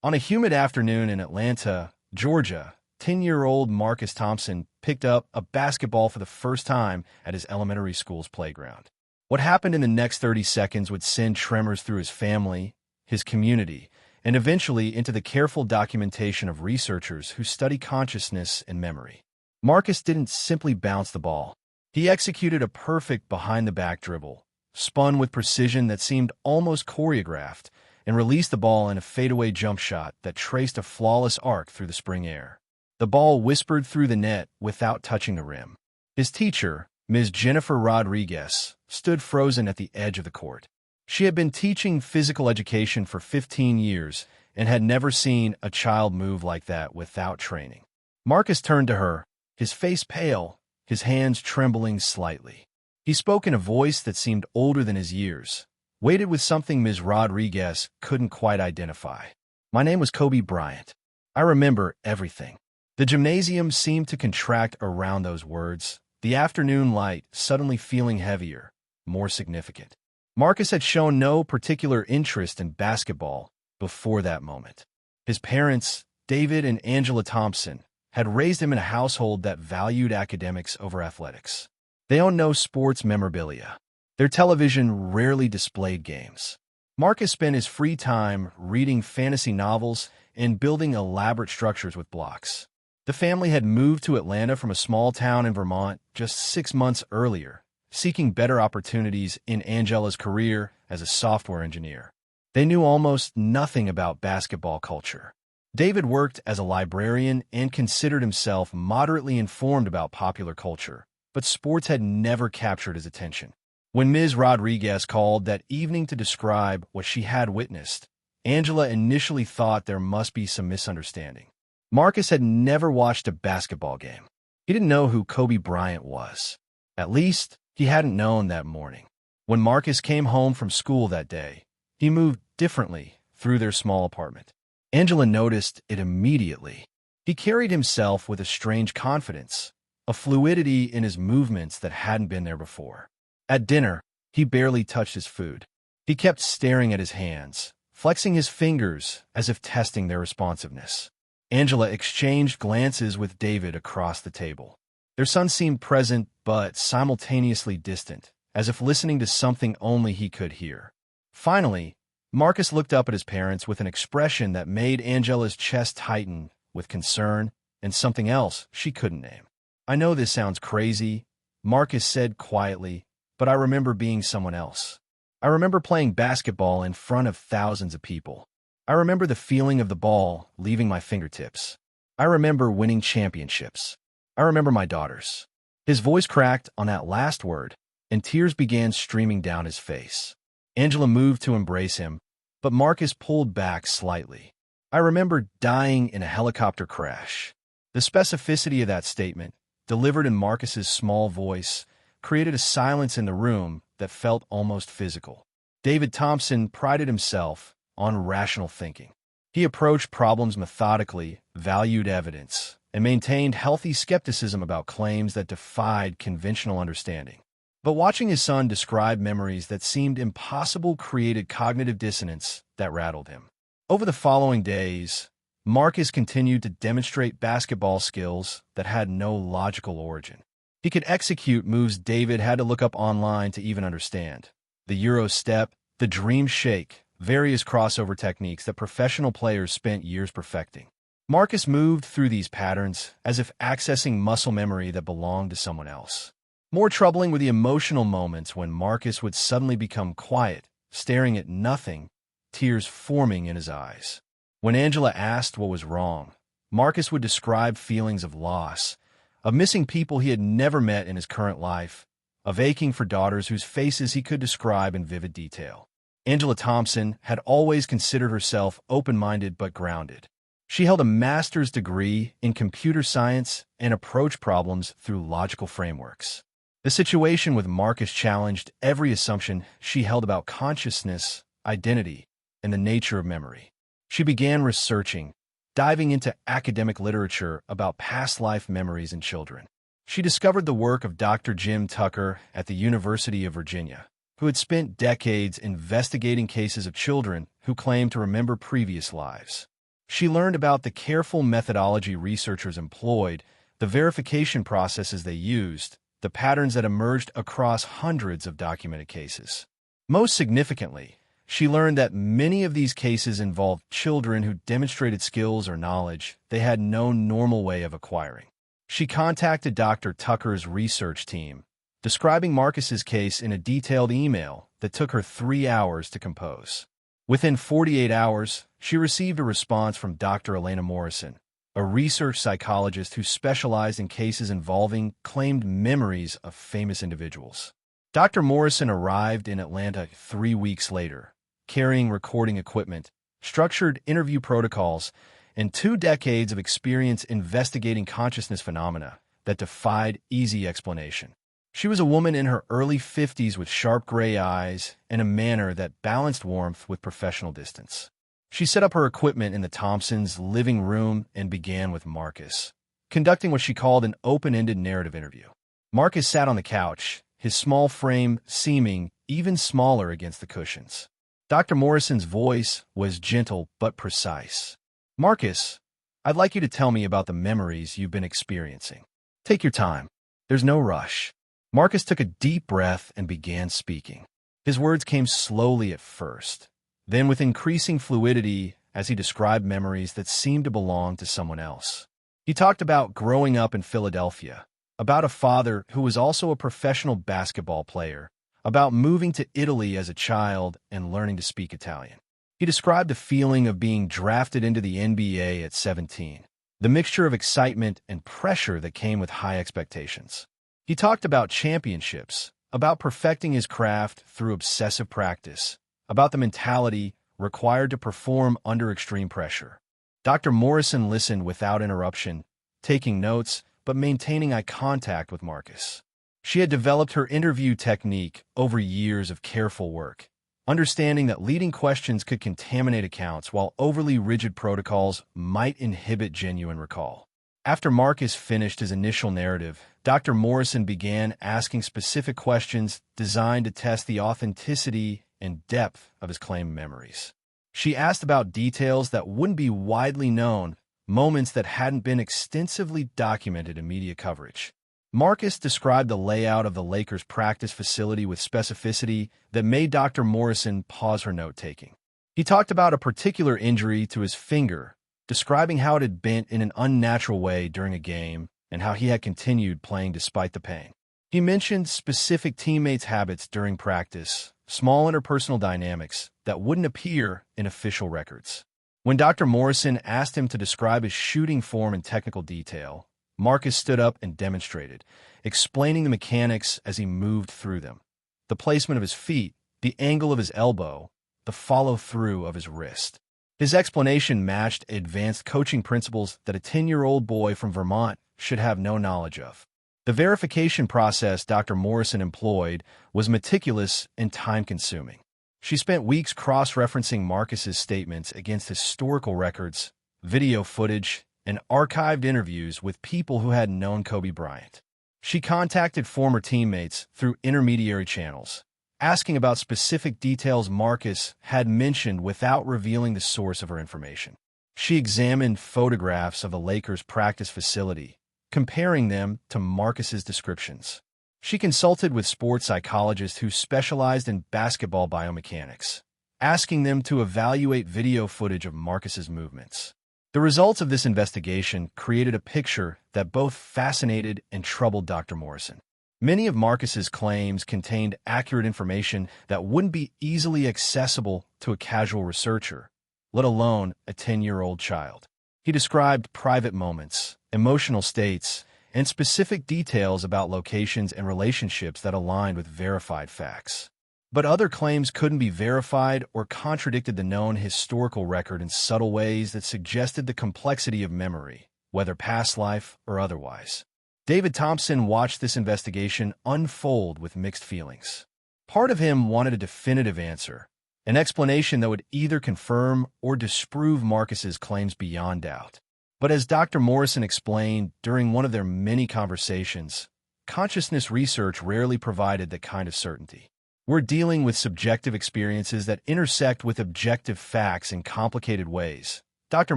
On a humid afternoon in Atlanta, Georgia, 10-year-old Marcus Thompson picked up a basketball for the first time at his elementary school's playground. What happened in the next 30 seconds would send tremors through his family, his community, and eventually into the careful documentation of researchers who study consciousness and memory. Marcus didn't simply bounce the ball. He executed a perfect behind-the-back dribble, spun with precision that seemed almost choreographed, and released the ball in a fadeaway jump shot that traced a flawless arc through the spring air. The ball whispered through the net without touching the rim. His teacher, Ms. Jennifer Rodriguez, stood frozen at the edge of the court. She had been teaching physical education for 15 years and had never seen a child move like that without training. Marcus turned to her, his face pale, his hands trembling slightly. He spoke in a voice that seemed older than his years, weighted with something Ms. Rodriguez couldn't quite identify. My name was Kobe Bryant. I remember everything. The gymnasium seemed to contract around those words, the afternoon light suddenly feeling heavier, more significant. Marcus had shown no particular interest in basketball before that moment. His parents, David and Angela Thompson, had raised him in a household that valued academics over athletics. They owned no sports memorabilia. Their television rarely displayed games. Marcus spent his free time reading fantasy novels and building elaborate structures with blocks. The family had moved to Atlanta from a small town in Vermont just 6 months earlier, seeking better opportunities in Angela's career as a software engineer. They knew almost nothing about basketball culture. David worked as a librarian and considered himself moderately informed about popular culture, but sports had never captured his attention. When Ms. Rodriguez called that evening to describe what she had witnessed, Angela initially thought there must be some misunderstanding. Marcus had never watched a basketball game. He didn't know who Kobe Bryant was. At least, he hadn't known that morning. When Marcus came home from school that day, he moved differently through their small apartment. Angela noticed it immediately. He carried himself with a strange confidence, a fluidity in his movements that hadn't been there before. At dinner, he barely touched his food. He kept staring at his hands, flexing his fingers as if testing their responsiveness. Angela exchanged glances with David across the table. Their son seemed present but simultaneously distant, as if listening to something only he could hear. Finally, Marcus looked up at his parents with an expression that made Angela's chest tighten with concern and something else she couldn't name. I know this sounds crazy, Marcus said quietly, but I remember being someone else. I remember playing basketball in front of thousands of people. I remember the feeling of the ball leaving my fingertips. I remember winning championships. I remember my daughters. His voice cracked on that last word, and tears began streaming down his face. Angela moved to embrace him, but Marcus pulled back slightly. I remember dying in a helicopter crash. The specificity of that statement, delivered in Marcus's small voice, created a silence in the room that felt almost physical. David Thompson prided himself on rational thinking. He approached problems methodically, valued evidence, and maintained healthy skepticism about claims that defied conventional understanding. But watching his son describe memories that seemed impossible created cognitive dissonance that rattled him. Over the following days, Marcus continued to demonstrate basketball skills that had no logical origin. He could execute moves David had to look up online to even understand. The Euro step, the dream shake, various crossover techniques that professional players spent years perfecting. Marcus moved through these patterns as if accessing muscle memory that belonged to someone else. More troubling were the emotional moments when Marcus would suddenly become quiet, staring at nothing, tears forming in his eyes. When Angela asked what was wrong, Marcus would describe feelings of loss, of missing people he had never met in his current life, of aching for daughters whose faces he could describe in vivid detail. Angela Thompson had always considered herself open-minded but grounded. She held a master's degree in computer science and approached problems through logical frameworks. The situation with Marcus challenged every assumption she held about consciousness, identity, and the nature of memory. She began researching, diving into academic literature about past life memories in children. She discovered the work of Dr. Jim Tucker at the University of Virginia, who had spent decades investigating cases of children who claimed to remember previous lives. She learned about the careful methodology researchers employed, the verification processes they used, the patterns that emerged across hundreds of documented cases. Most significantly, she learned that many of these cases involved children who demonstrated skills or knowledge they had no normal way of acquiring. She contacted Dr. Tucker's research team, describing Marcus's case in a detailed email that took her 3 hours to compose. Within 48 hours, she received a response from Dr. Elena Morrison, a research psychologist who specialized in cases involving claimed memories of famous individuals. Dr. Morrison arrived in Atlanta 3 weeks later, carrying recording equipment, structured interview protocols, and 2 decades of experience investigating consciousness phenomena that defied easy explanation. She was a woman in her early 50s with sharp gray eyes and a manner that balanced warmth with professional distance. She set up her equipment in the Thompsons' living room and began with Marcus, conducting what she called an open-ended narrative interview. Marcus sat on the couch, his small frame seeming even smaller against the cushions. Dr. Morrison's voice was gentle but precise. "Marcus, I'd like you to tell me about the memories you've been experiencing. Take your time. There's no rush." Marcus took a deep breath and began speaking. His words came slowly at first, then with increasing fluidity as he described memories that seemed to belong to someone else. He talked about growing up in Philadelphia, about a father who was also a professional basketball player, about moving to Italy as a child and learning to speak Italian. He described the feeling of being drafted into the NBA at 17, the mixture of excitement and pressure that came with high expectations. He talked about championships, about perfecting his craft through obsessive practice, about the mentality required to perform under extreme pressure. Dr. Morrison listened without interruption, taking notes but maintaining eye contact with Marcus. She had developed her interview technique over years of careful work, understanding that leading questions could contaminate accounts while overly rigid protocols might inhibit genuine recall. After Marcus finished his initial narrative, Dr. Morrison began asking specific questions designed to test the authenticity and depth of his claimed memories. She asked about details that wouldn't be widely known, moments that hadn't been extensively documented in media coverage. Marcus described the layout of the Lakers' practice facility with specificity that made Dr. Morrison pause her note-taking. He talked about a particular injury to his finger, describing how it had bent in an unnatural way during a game and how he had continued playing despite the pain. He mentioned specific teammates' habits during practice, small interpersonal dynamics that wouldn't appear in official records. When Dr. Morrison asked him to describe his shooting form in technical detail, Marcus stood up and demonstrated, explaining the mechanics as he moved through them. The placement of his feet, the angle of his elbow, the follow-through of his wrist. His explanation matched advanced coaching principles that a 10-year-old boy from Vermont should have no knowledge of. The verification process Dr. Morrison employed was meticulous and time-consuming. She spent weeks cross-referencing Marcus's statements against historical records, video footage, and archived interviews with people who had known Kobe Bryant. She contacted former teammates through intermediary channels, asking about specific details Marcus had mentioned without revealing the source of her information. She examined photographs of the Lakers' practice facility, comparing them to Marcus's descriptions. She consulted with sports psychologists who specialized in basketball biomechanics, asking them to evaluate video footage of Marcus's movements. The results of this investigation created a picture that both fascinated and troubled Dr. Morrison. Many of Marcus's claims contained accurate information that wouldn't be easily accessible to a casual researcher, let alone a 10-year-old child. He described private moments, emotional states, and specific details about locations and relationships that aligned with verified facts. But other claims couldn't be verified or contradicted the known historical record in subtle ways that suggested the complexity of memory, whether past life or otherwise. David Thompson watched this investigation unfold with mixed feelings. Part of him wanted a definitive answer, an explanation that would either confirm or disprove Marcus's claims beyond doubt. But as Dr. Morrison explained during one of their many conversations, consciousness research rarely provided that kind of certainty. We're dealing with subjective experiences that intersect with objective facts in complicated ways, Dr.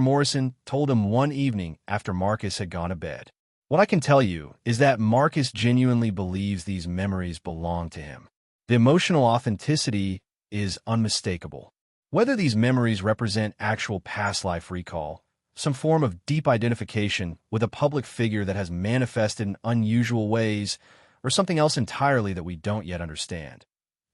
Morrison told him one evening after Marcus had gone to bed. What I can tell you is that Marcus genuinely believes these memories belong to him. The emotional authenticity is unmistakable. Whether these memories represent actual past life recall, some form of deep identification with a public figure that has manifested in unusual ways, or something else entirely that we don't yet understand,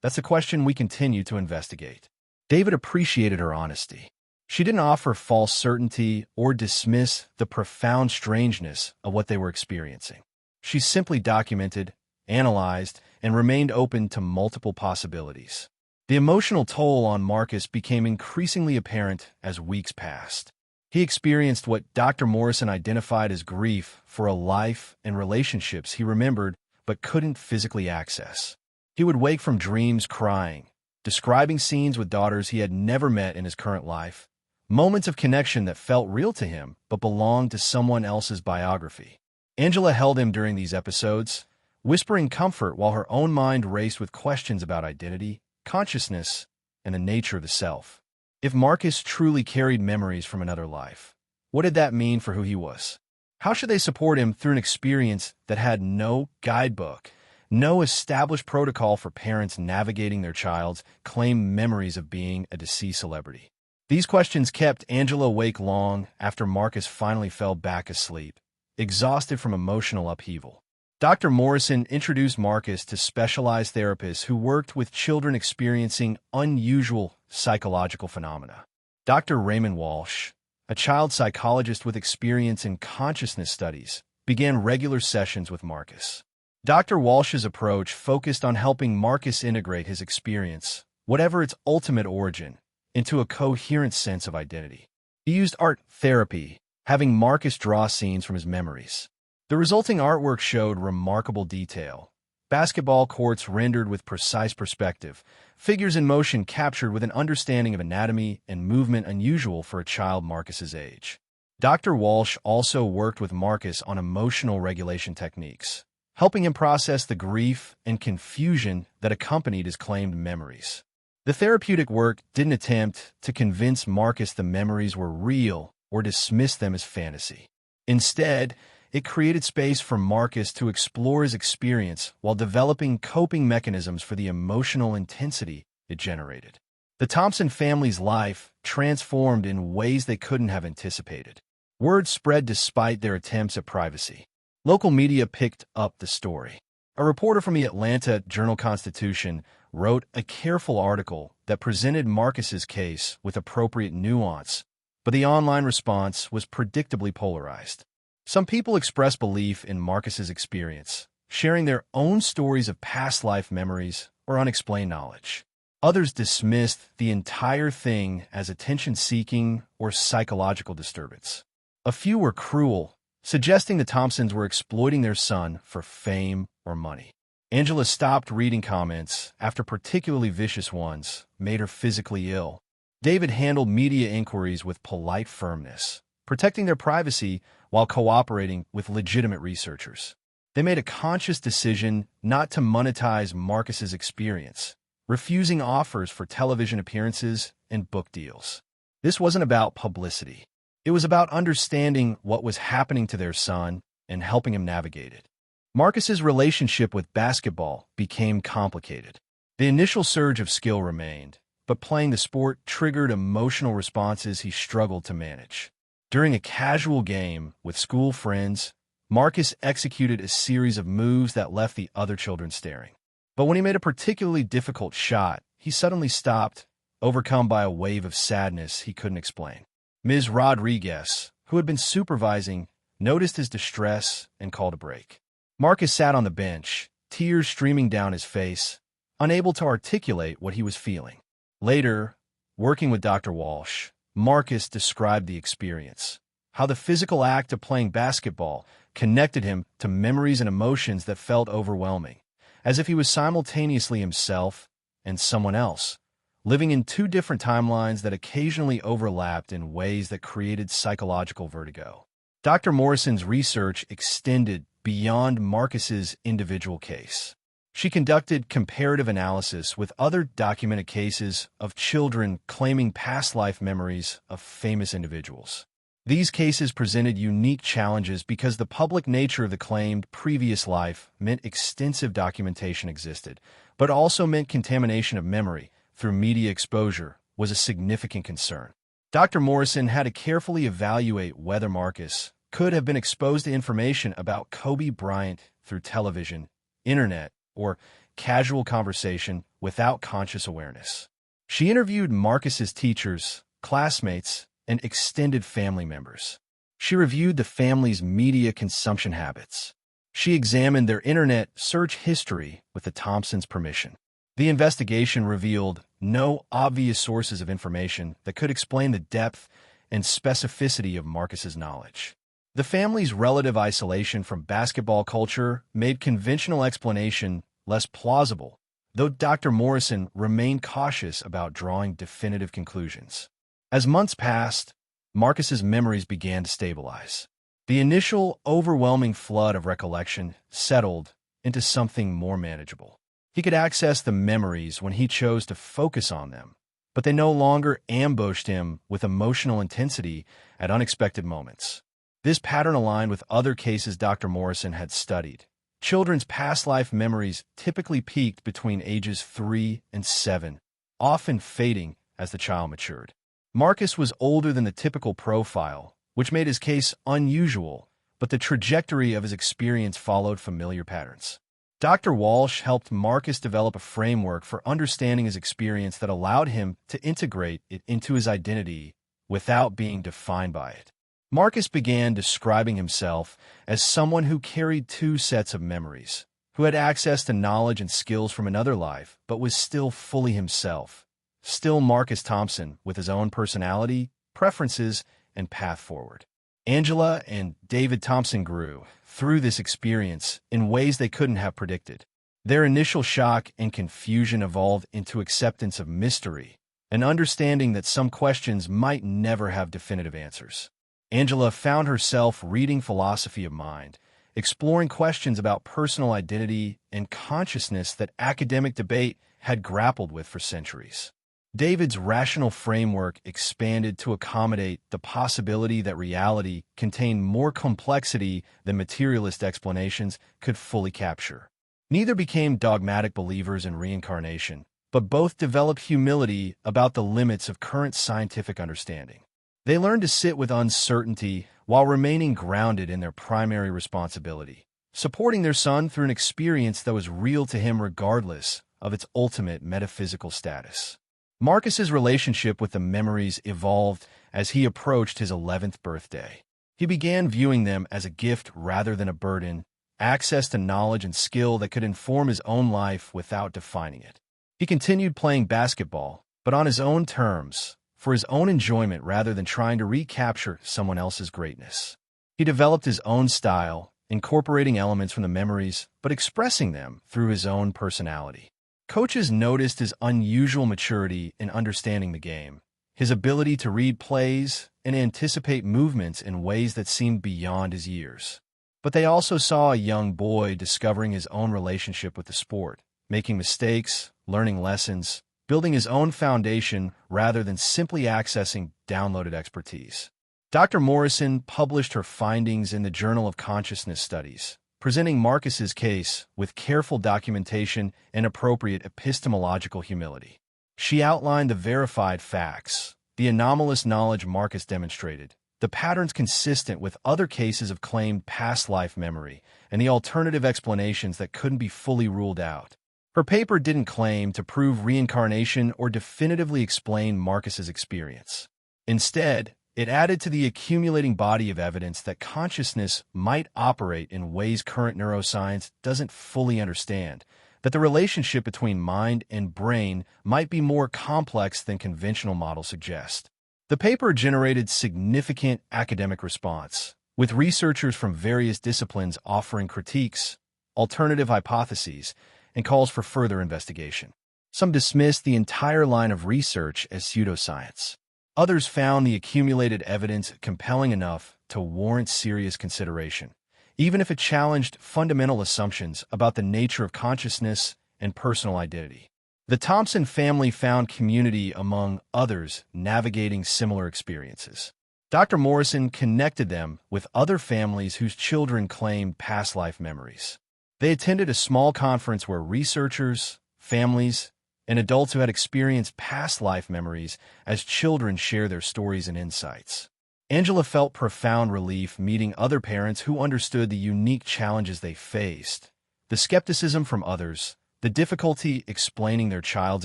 that's a question we continue to investigate. David appreciated her honesty. She didn't offer false certainty or dismiss the profound strangeness of what they were experiencing. She simply documented, analyzed, and remained open to multiple possibilities. The emotional toll on Marcus became increasingly apparent as weeks passed. He experienced what Dr. Morrison identified as grief for a life and relationships he remembered but couldn't physically access. He would wake from dreams crying, describing scenes with daughters he had never met in his current life, moments of connection that felt real to him but belonged to someone else's biography. Angela held him during these episodes, whispering comfort while her own mind raced with questions about identity, consciousness, and the nature of the self. If Marcus truly carried memories from another life, what did that mean for who he was? How should they support him through an experience that had no guidebook, no established protocol for parents navigating their child's claimed memories of being a deceased celebrity? These questions kept Angela awake long after Marcus finally fell back asleep, exhausted from emotional upheaval. Dr. Morrison introduced Marcus to specialized therapists who worked with children experiencing unusual psychological phenomena. Dr. Raymond Walsh, a child psychologist with experience in consciousness studies, began regular sessions with Marcus. Dr. Walsh's approach focused on helping Marcus integrate his experience, whatever its ultimate origin, into a coherent sense of identity. He used art therapy, having Marcus draw scenes from his memories. The resulting artwork showed remarkable detail. Basketball courts rendered with precise perspective, figures in motion captured with an understanding of anatomy and movement unusual for a child Marcus's age. Dr. Walsh also worked with Marcus on emotional regulation techniques, helping him process the grief and confusion that accompanied his claimed memories. The therapeutic work didn't attempt to convince Marcus the memories were real or dismiss them as fantasy. Instead, it created space for Marcus to explore his experience while developing coping mechanisms for the emotional intensity it generated. The Thompson family's life transformed in ways they couldn't have anticipated. Word spread despite their attempts at privacy. Local media picked up the story. A reporter from the Atlanta Journal-Constitution wrote a careful article that presented Marcus's case with appropriate nuance, but the online response was predictably polarized. Some people expressed belief in Marcus's experience, sharing their own stories of past life memories or unexplained knowledge. Others dismissed the entire thing as attention-seeking or psychological disturbance. A few were cruel, suggesting the Thompsons were exploiting their son for fame or money. Angela stopped reading comments after particularly vicious ones made her physically ill. David handled media inquiries with polite firmness, protecting their privacy while cooperating with legitimate researchers. They made a conscious decision not to monetize Marcus's experience, refusing offers for television appearances and book deals. This wasn't about publicity. It was about understanding what was happening to their son and helping him navigate it. Marcus's relationship with basketball became complicated. The initial surge of skill remained, but playing the sport triggered emotional responses he struggled to manage. During a casual game with school friends, Marcus executed a series of moves that left the other children staring. But when he made a particularly difficult shot, he suddenly stopped, overcome by a wave of sadness he couldn't explain. Ms. Rodriguez, who had been supervising, noticed his distress and called a break. Marcus sat on the bench, tears streaming down his face, unable to articulate what he was feeling. Later, working with Dr. Walsh, Marcus described the experience, how the physical act of playing basketball connected him to memories and emotions that felt overwhelming, as if he was simultaneously himself and someone else, living in two different timelines that occasionally overlapped in ways that created psychological vertigo. Dr. Morrison's research extended beyond Marcus's individual case. She conducted comparative analysis with other documented cases of children claiming past life memories of famous individuals. These cases presented unique challenges because the public nature of the claimed previous life meant extensive documentation existed, but also meant contamination of memory through media exposure was a significant concern. Dr. Morrison had to carefully evaluate whether Marcus could have been exposed to information about Kobe Bryant through television, internet, or casual conversation without conscious awareness. She interviewed Marcus's teachers, classmates, and extended family members. She reviewed the family's media consumption habits. She examined their internet search history with the Thompsons' permission. The investigation revealed no obvious sources of information that could explain the depth and specificity of Marcus's knowledge. The family's relative isolation from basketball culture made conventional explanation less plausible, though Dr. Morrison remained cautious about drawing definitive conclusions. As months passed, Marcus's memories began to stabilize. The initial overwhelming flood of recollection settled into something more manageable. He could access the memories when he chose to focus on them, but they no longer ambushed him with emotional intensity at unexpected moments. This pattern aligned with other cases Dr. Morrison had studied. Children's past life memories typically peaked between ages 3 and 7, often fading as the child matured. Marcus was older than the typical profile, which made his case unusual, but the trajectory of his experience followed familiar patterns. Dr. Walsh helped Marcus develop a framework for understanding his experience that allowed him to integrate it into his identity without being defined by it. Marcus began describing himself as someone who carried two sets of memories, who had access to knowledge and skills from another life, but was still fully himself, still Marcus Thompson with his own personality, preferences, and path forward. Angela and David Thompson grew through this experience in ways they couldn't have predicted. Their initial shock and confusion evolved into acceptance of mystery, an understanding that some questions might never have definitive answers. Angela found herself reading philosophy of mind, exploring questions about personal identity and consciousness that academic debate had grappled with for centuries. David's rational framework expanded to accommodate the possibility that reality contained more complexity than materialist explanations could fully capture. Neither became dogmatic believers in reincarnation, but both developed humility about the limits of current scientific understanding. They learned to sit with uncertainty while remaining grounded in their primary responsibility, supporting their son through an experience that was real to him regardless of its ultimate metaphysical status. Marcus's relationship with the memories evolved as he approached his 11th birthday. He began viewing them as a gift rather than a burden, access to knowledge and skill that could inform his own life without defining it. He continued playing basketball, but on his own terms, for his own enjoyment rather than trying to recapture someone else's greatness. He developed his own style, incorporating elements from the memories, but expressing them through his own personality. Coaches noticed his unusual maturity in understanding the game, his ability to read plays and anticipate movements in ways that seemed beyond his years. But they also saw a young boy discovering his own relationship with the sport, making mistakes, learning lessons, building his own foundation rather than simply accessing downloaded expertise. Dr. Morrison published her findings in the Journal of Consciousness Studies, presenting Marcus's case with careful documentation and appropriate epistemological humility. She outlined the verified facts, the anomalous knowledge Marcus demonstrated, the patterns consistent with other cases of claimed past life memory, and the alternative explanations that couldn't be fully ruled out. Her paper didn't claim to prove reincarnation or definitively explain Marcus's experience. Instead, it added to the accumulating body of evidence that consciousness might operate in ways current neuroscience doesn't fully understand, that the relationship between mind and brain might be more complex than conventional models suggest. The paper generated significant academic response, with researchers from various disciplines offering critiques, alternative hypotheses, and calls for further investigation. Some dismissed the entire line of research as pseudoscience. Others found the accumulated evidence compelling enough to warrant serious consideration, even if it challenged fundamental assumptions about the nature of consciousness and personal identity. The Thompson family found community among others navigating similar experiences. Dr. Morrison connected them with other families whose children claimed past life memories. They attended a small conference where researchers, families, and adults who had experienced past life memories as children share their stories and insights. Angela felt profound relief meeting other parents who understood the unique challenges they faced, the skepticism from others, the difficulty explaining their child's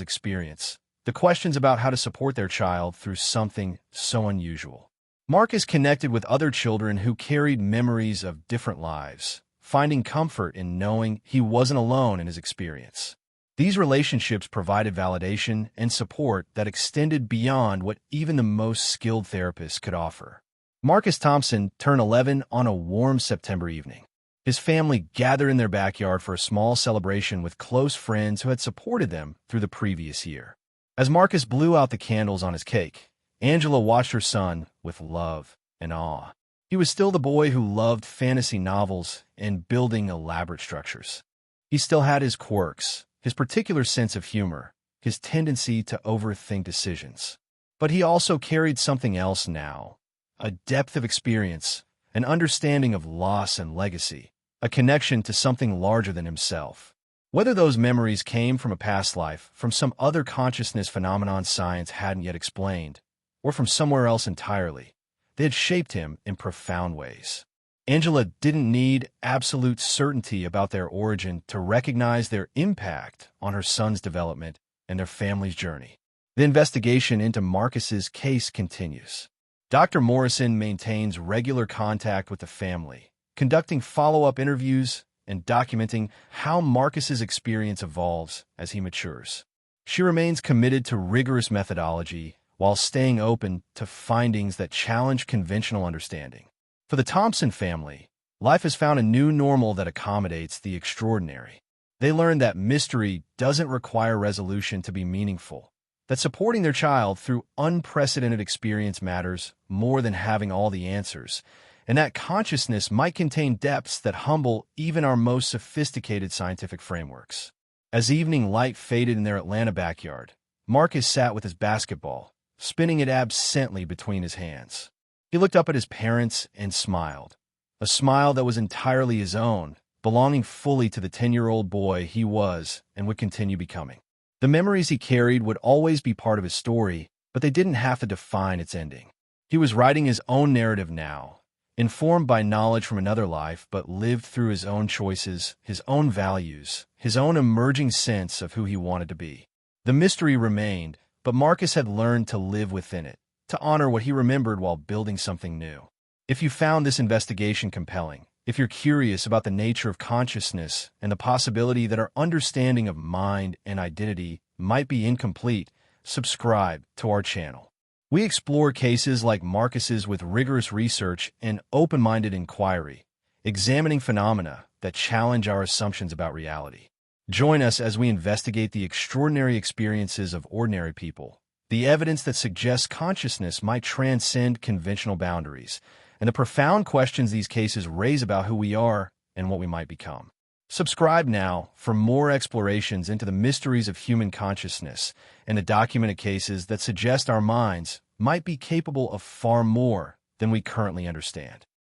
experience, the questions about how to support their child through something so unusual. Marcus connected with other children who carried memories of different lives, finding comfort in knowing he wasn't alone in his experience. These relationships provided validation and support that extended beyond what even the most skilled therapists could offer. Marcus Thompson turned 11 on a warm September evening. His family gathered in their backyard for a small celebration with close friends who had supported them through the previous year. As Marcus blew out the candles on his cake, Angela watched her son with love and awe. He was still the boy who loved fantasy novels and building elaborate structures. He still had his quirks, his particular sense of humor, his tendency to overthink decisions. But he also carried something else now, a depth of experience, an understanding of loss and legacy, a connection to something larger than himself. Whether those memories came from a past life, from some other consciousness phenomenon science hadn't yet explained, or from somewhere else entirely, they had shaped him in profound ways. Angela didn't need absolute certainty about their origin to recognize their impact on her son's development and their family's journey. The investigation into Marcus's case continues. Dr. Morrison maintains regular contact with the family, conducting follow-up interviews and documenting how Marcus's experience evolves as he matures. She remains committed to rigorous methodology while staying open to findings that challenge conventional understanding. For the Thompson family, life has found a new normal that accommodates the extraordinary. They learned that mystery doesn't require resolution to be meaningful, that supporting their child through unprecedented experience matters more than having all the answers, and that consciousness might contain depths that humble even our most sophisticated scientific frameworks. As evening light faded in their Atlanta backyard, Marcus sat with his basketball, spinning it absently between his hands. He looked up at his parents and smiled, a smile that was entirely his own, belonging fully to the 10-year-old boy he was and would continue becoming. The memories he carried would always be part of his story, but they didn't have to define its ending. He was writing his own narrative now, informed by knowledge from another life, but lived through his own choices, his own values, his own emerging sense of who he wanted to be. The mystery remained, but Marcus had learned to live within it, to honor what he remembered while building something new. If you found this investigation compelling, if you're curious about the nature of consciousness and the possibility that our understanding of mind and identity might be incomplete, subscribe to our channel. We explore cases like Marcus's with rigorous research and open-minded inquiry, examining phenomena that challenge our assumptions about reality. Join us as we investigate the extraordinary experiences of ordinary people, the evidence that suggests consciousness might transcend conventional boundaries, and the profound questions these cases raise about who we are and what we might become. Subscribe now for more explorations into the mysteries of human consciousness and the documented cases that suggest our minds might be capable of far more than we currently understand.